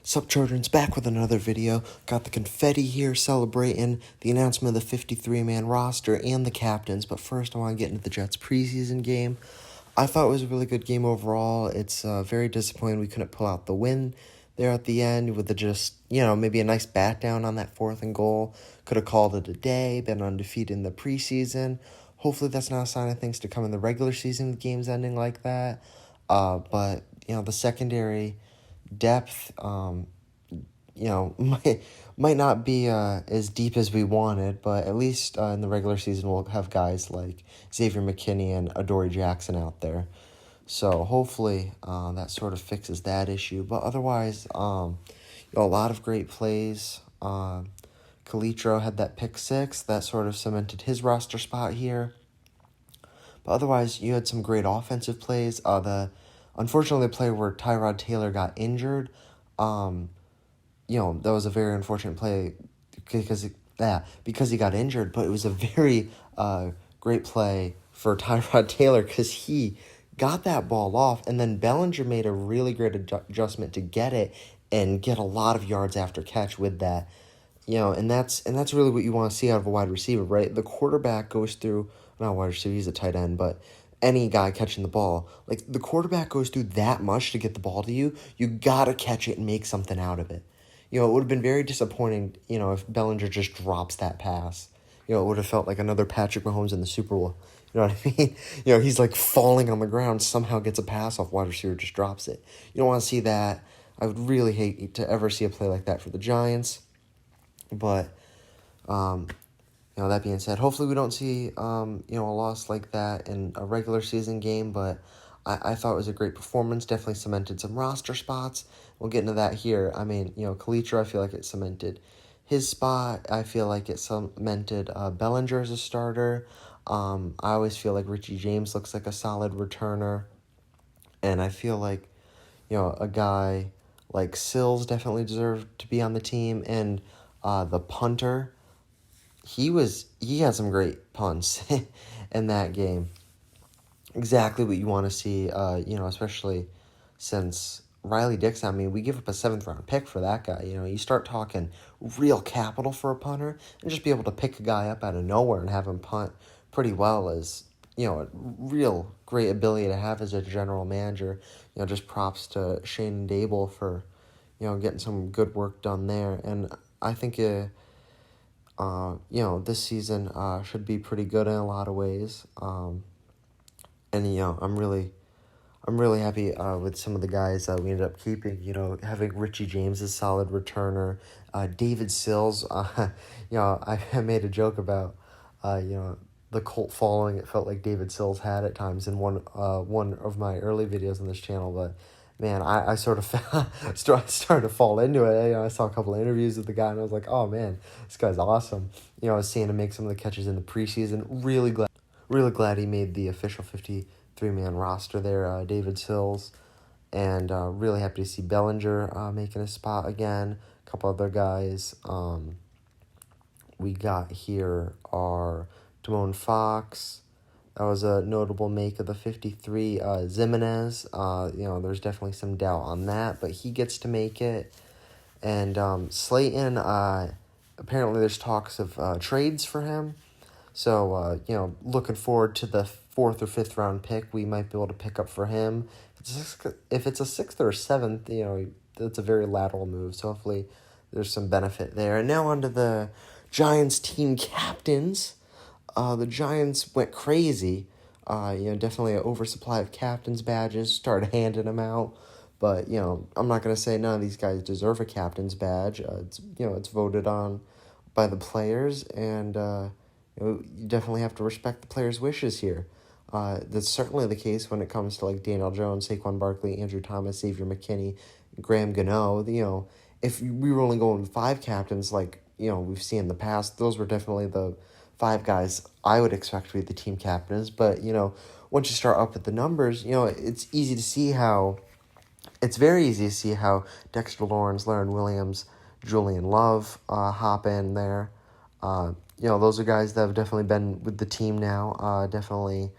Sup children's, back with another video. Got the confetti here celebrating the announcement of the 53-man roster and the captains. But first I want to get into the Jets preseason game. I thought it was a really good game overall. It's very disappointing we couldn't pull out the win there at the end with maybe a nice bat down on that 4th and goal. Could have called it a day, been undefeated in the preseason. Hopefully that's not a sign of things to come in the regular season with games ending like that. But the secondary depth, might not be as deep as we wanted, but at least in the regular season we'll have guys like Xavier McKinney and Adoree Jackson out there. So hopefully that sort of fixes that issue. But otherwise, a lot of great plays. Calitro had that pick 6 that sort of cemented his roster spot here. But otherwise, you had some great offensive plays. Unfortunately, the play where Tyrod Taylor got injured, that was a very unfortunate play because he got injured. But it was a very great play for Tyrod Taylor because he got that ball off, and then Bellinger made a really great adjustment to get it and get a lot of yards after catch with that. And that's really what you want to see out of a wide receiver, right? The quarterback goes through, not wide receiver, he's a tight end, but any guy catching the ball, like the quarterback goes through that much to get the ball to you, you gotta catch it and make something out of it. It would have been very disappointing, if Bellinger just drops that pass. It would have felt like another Patrick Mahomes in the Super Bowl. You know what I mean? He's like falling on the ground, somehow gets a pass off, wide receiver just drops it. You don't want to see that. I would really hate to ever see a play like that for the Giants. But, that being said, hopefully we don't see, a loss like that in a regular season game. But I thought it was a great performance. Definitely cemented some roster spots. We'll get into that here. I mean, Calitro, I feel like it cemented his spot. I feel like it cemented Bellinger as a starter. I always feel like Richie James looks like a solid returner. And I feel like, a guy like Sills definitely deserved to be on the team. And the punter, he had some great punts in that game. Exactly what you want to see, especially since Riley Dixon, I mean, we give up a 7th-round pick for that guy. You start talking real capital for a punter, and just be able to pick a guy up out of nowhere and have him punt pretty well is, a real great ability to have as a general manager. Just props to Shane and Daboll for, getting some good work done there. And I think, this season should be pretty good in a lot of ways. And I'm really happy with some of the guys we ended up keeping. Having Richie James as solid returner, David Sills. I made a joke about the cult following it felt like David Sills had at times in one of my early videos on this channel. But man, I sort of started to fall into it. I saw a couple of interviews with the guy and I was like, oh man, this guy's awesome. I was seeing him make some of the catches in the preseason. Really glad he made the official 53-man roster there, David Sills. And really happy to see Bellinger making a spot again. A couple other guys we got here are Damone Fox. That was a notable make of the 53. Zimenez, there's definitely some doubt on that, but he gets to make it. And Slayton, apparently there's talks of trades for him. So, looking forward to the 4th or 5th round pick we might be able to pick up for him. If it's a 6th or 7th, that's a very lateral move. So hopefully there's some benefit there. And now on to the Giants team captains. The Giants went crazy. Definitely an oversupply of captain's badges. Started handing them out. But, I'm not going to say none of these guys deserve a captain's badge. It's voted on by the players. And, you definitely have to respect the players' wishes here. That's certainly the case when it comes to, like, Daniel Jones, Saquon Barkley, Andrew Thomas, Xavier McKinney, Graham Gano. If we were only going with 5 captains, like, we've seen in the past, those were definitely the 5 guys I would expect to be the team captains. But, once you start up with the numbers, it's very easy to see how Dexter Lawrence, Larry Williams, Julian Love hop in there. Those are guys that have definitely been with the team now. Definitely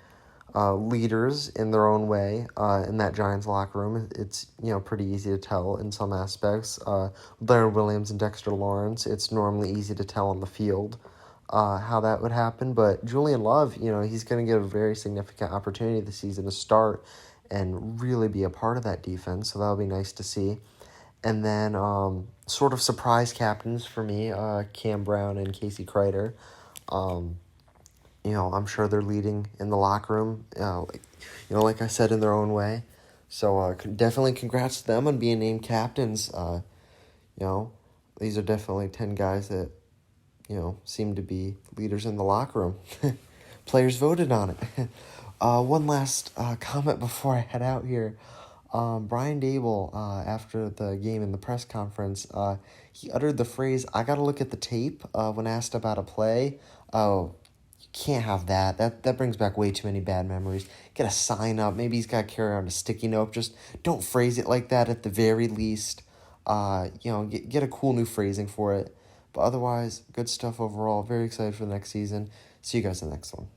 leaders in their own way in that Giants locker room. It's, pretty easy to tell in some aspects. Blair Williams and Dexter Lawrence, it's normally easy to tell on the field how that would happen. But Julian Love, he's going to get a very significant opportunity this season to start and really be a part of that defense. So that'll be nice to see. And then sort of surprise captains for me, Cam Brown and Casey Kreider. I'm sure they're leading in the locker room, like I said, in their own way. So definitely congrats to them on being named captains. These are definitely 10 guys that, seem to be leaders in the locker room. Players voted on it. One last comment before I head out here. Brian Daboll, after the game in the press conference, he uttered the phrase, "I got to look at the tape," when asked about a play. Oh, you can't have that. That brings back way too many bad memories. Get a sign up. Maybe he's got to carry around a sticky note. Just don't phrase it like that at the very least. Get a cool new phrasing for it. But otherwise, good stuff overall. Very excited for the next season. See you guys in the next one.